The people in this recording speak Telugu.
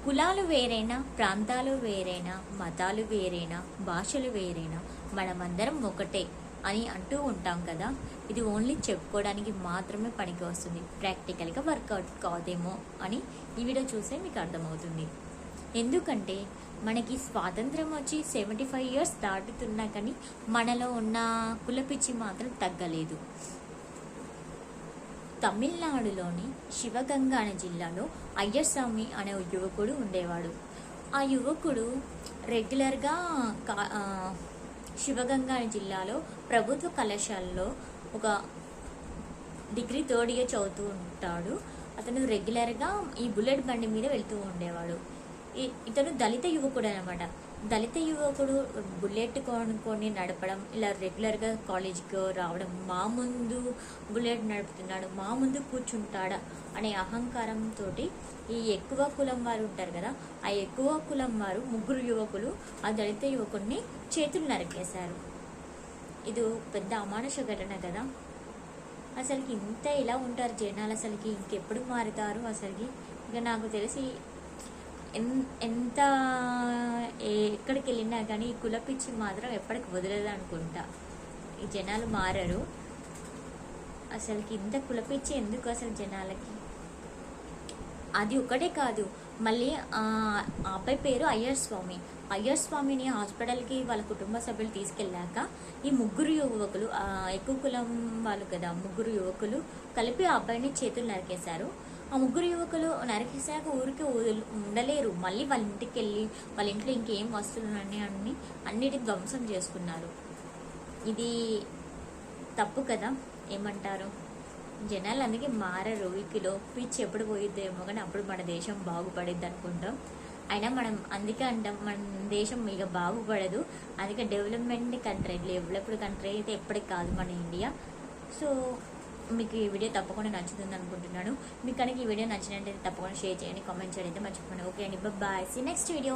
కులాలు వేరైనా, ప్రాంతాలు వేరైనా, మతాలు వేరైనా, భాషలు వేరైనా మనమందరం ఒకటే అని అంటూ ఉంటాం కదా. ఇది ఓన్లీ చెప్పుకోవడానికి మాత్రమే పనికి వస్తుంది, ప్రాక్టికల్గా వర్కౌట్ కాదేమో అని ఈ వీడియో చూస్తే మీకు అర్థమవుతుంది. ఎందుకంటే మనకి స్వాతంత్రం వచ్చి 75 ఇయర్స్ దాటుతున్నా కానీ మనలో ఉన్న కులపిచ్చి మాత్రం తగ్గలేదు. తమిళనాడులోని శివగంగ అనే జిల్లాలో అయ్యస్వామి అనే యువకుడు ఉండేవాడు. ఆ యువకుడు రెగ్యులర్గా శివగంగ అనే జిల్లాలో ప్రభుత్వ కళాశాలలో ఒక డిగ్రీ 3rd ఇయర్ చదువుతూ ఉంటాడు. అతను రెగ్యులర్గా ఈ బుల్లెట్ బండి మీద వెళ్తూ ఉండేవాడు. ఇతను దళిత యువకుడు అనమాట. దళిత యువకుడు బుల్లెట్ కొనుక్కొని నడపడం, ఇలా రెగ్యులర్గా కాలేజీకి రావడం, మా ముందు బుల్లెట్ నడుపుతున్నాడు, మా ముందు కూర్చుంటాడా అనే అహంకారంతో ఈ ఎక్కువ కులం వారు ఉంటారు కదా, ఆ ఎక్కువ కులం వారు 3 యువకులు ఆ దళిత యువకుడిని చేతులు నరికేశారు. ఇది పెద్ద అమానుష ఘటన కదా. అసలుకి ఇంత ఇలా ఉంటారు జనాలు, అసలుకి ఇంకెప్పుడు మారుతారు అసలుకి. ఇక నాకు తెలిసి ఎంత ఎక్కడికి వెళ్ళినా కానీ ఈ కులపిచ్చి మాత్రం ఎప్పటికి వదలదు అనుకుంటా. ఈ జనాలు మారరు అసలుకి. ఇంత కులపిచ్చి ఎందుకు అసలు జనాలకి? అది ఒకటే కాదు, మళ్ళీ ఆ అబ్బాయి పేరు అయ్యస్వామి. అయ్యస్వామిని హాస్పిటల్కి వాళ్ళ కుటుంబ సభ్యులు తీసుకెళ్ళాక ఈ 3 యువకులు, ఎక్కువ కులం వాళ్ళు కదా, 3 యువకులు కలిపి ఆ అబ్బాయిని చేతులు నరికేశారు. ఆ 3 యువకులు నరికేశాక ఊరికి ఉండలేరు. మళ్ళీ వాళ్ళ ఇంటికి వెళ్ళి వాళ్ళ ఇంట్లో ఇంకేం వస్తువులు అన్నిటిని ధ్వంసం చేసుకున్నారు. ఇది తప్పు కదా, ఏమంటారు? జనాలు అందుకే మారరు. ఈ పిచ్చి ఎప్పుడు పోయిద్దేమో కానీ అప్పుడు మన దేశం బాగుపడిద్ది అనుకుంటాం. అయినా మనం అందుకే అంటాం మన దేశం ఇక బాగుపడదు, అందుకే డెవలప్డ్ కంట్రీ అయితే ఎప్పటికి కాదు మన ఇండియా. సో మీకు ఈ వీడియో తప్పకుండా నచ్చుతుంది అనుకుంటున్నాను. మీకు కనుక ఈ వీడియో నచ్చినట్టయితే తప్పకుండా షేర్ చేయండి, కామెంట్ చేయడం అయితే మర్చిపోండి. ఓకే అండి, బాయ్, సీ నెక్స్ట్ వీడియో.